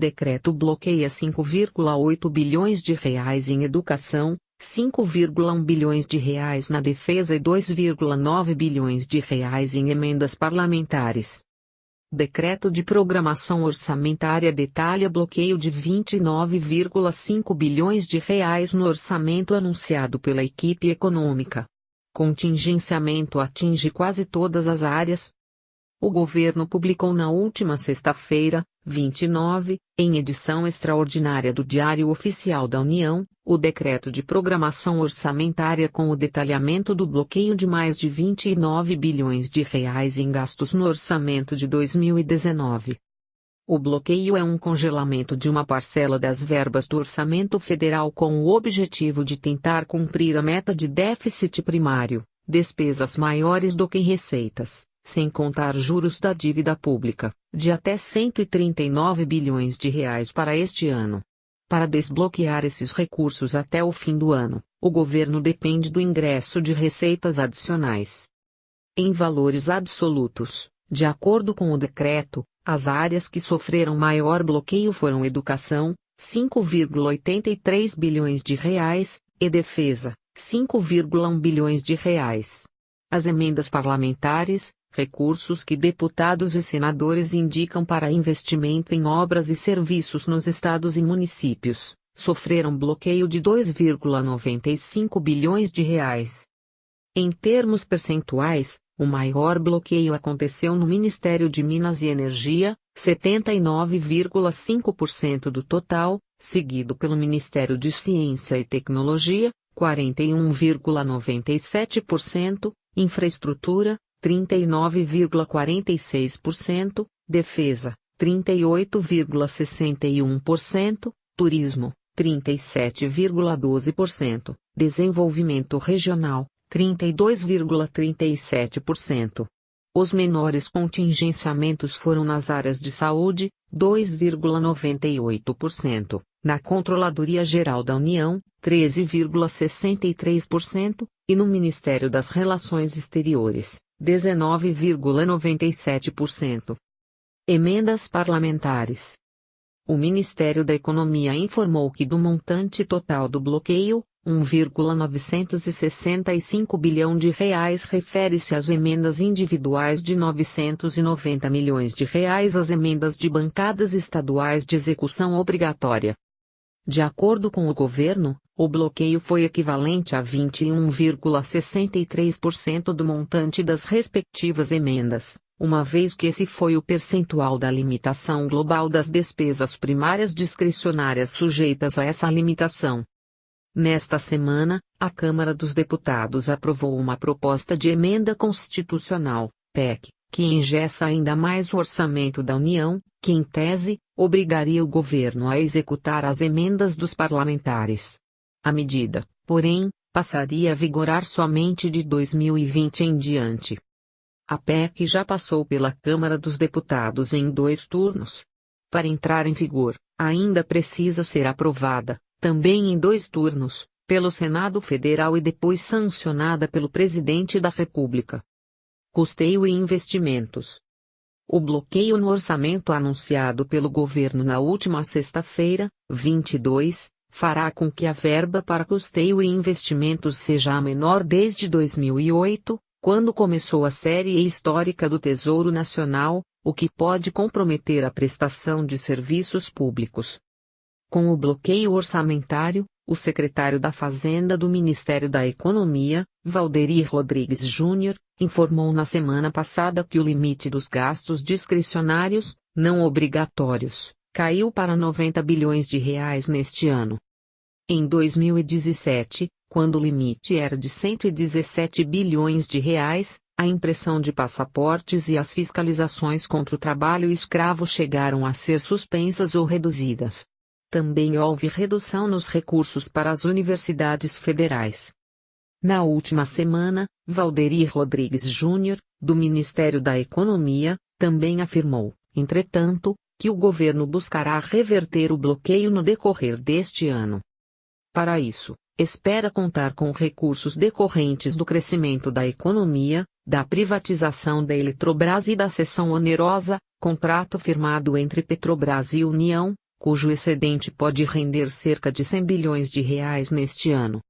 Decreto bloqueia 5,8 bilhões de reais em educação, 5,1 bilhões de reais na defesa e 2,9 bilhões de reais em emendas parlamentares. Decreto de programação orçamentária detalha bloqueio de 29,5 bilhões de reais no orçamento anunciado pela equipe econômica. Contingenciamento atinge quase todas as áreas. O governo publicou na última sexta-feira, 29, em edição extraordinária do Diário Oficial da União, o Decreto de Programação Orçamentária com o detalhamento do bloqueio de mais de 29 bilhões de reais em gastos no orçamento de 2019. O bloqueio é um congelamento de uma parcela das verbas do orçamento federal com o objetivo de tentar cumprir a meta de déficit primário, despesas maiores do que receitas, sem contar juros da dívida pública, de até 139 bilhões de reais para este ano. Para desbloquear esses recursos até o fim do ano, o governo depende do ingresso de receitas adicionais. Em valores absolutos, de acordo com o decreto, as áreas que sofreram maior bloqueio foram educação, 5,83 bilhões de reais, e defesa, 5,1 bilhões de reais. As emendas parlamentares, recursos que deputados e senadores indicam para investimento em obras e serviços nos estados e municípios, sofreram bloqueio de 2,95 bilhões de reais. Em termos percentuais, o maior bloqueio aconteceu no Ministério de Minas e Energia, 79,5% do total, seguido pelo Ministério de Ciência e Tecnologia, 41,97%, Infraestrutura, 39,46%, Defesa, 38,61%, Turismo, 37,12%, Desenvolvimento Regional, 32,37%. Os menores contingenciamentos foram nas áreas de saúde, 2,98%, na Controladoria Geral da União, 13,63%, e no Ministério das Relações Exteriores, 19,97%. Emendas parlamentares. O Ministério da Economia informou que do montante total do bloqueio, 1,965 bilhão de reais refere-se às emendas individuais de 990 milhões de reais às emendas de bancadas estaduais de execução obrigatória. De acordo com o governo, o bloqueio foi equivalente a 21,63% do montante das respectivas emendas, uma vez que esse foi o percentual da limitação global das despesas primárias discricionárias sujeitas a essa limitação. Nesta semana, a Câmara dos Deputados aprovou uma proposta de emenda constitucional, PEC, que engessa ainda mais o orçamento da União, que em tese, obrigaria o governo a executar as emendas dos parlamentares. A medida, porém, passaria a vigorar somente de 2020 em diante. A PEC já passou pela Câmara dos Deputados em 2 turnos. Para entrar em vigor, ainda precisa ser aprovada, também em 2 turnos, pelo Senado Federal e depois sancionada pelo Presidente da República. Custeio e investimentos. O bloqueio no orçamento anunciado pelo governo na última sexta-feira, 22, fará com que a verba para custeio e investimentos seja a menor desde 2008, quando começou a série histórica do Tesouro Nacional, o que pode comprometer a prestação de serviços públicos. Com o bloqueio orçamentário, o secretário da Fazenda do Ministério da Economia, Valderir Rodrigues Júnior, informou na semana passada que o limite dos gastos discricionários, não obrigatórios, caiu para 90 bilhões de reais neste ano. Em 2017, quando o limite era de 117 bilhões de reais, a impressão de passaportes e as fiscalizações contra o trabalho escravo chegaram a ser suspensas ou reduzidas. Também houve redução nos recursos para as universidades federais. Na última semana, Valderir Rodrigues Júnior, do Ministério da Economia, também afirmou, entretanto, que o governo buscará reverter o bloqueio no decorrer deste ano. Para isso, espera contar com recursos decorrentes do crescimento da economia, da privatização da Eletrobras e da cessão onerosa, contrato firmado entre Petrobras e União, cujo excedente pode render cerca de 100 bilhões de reais neste ano.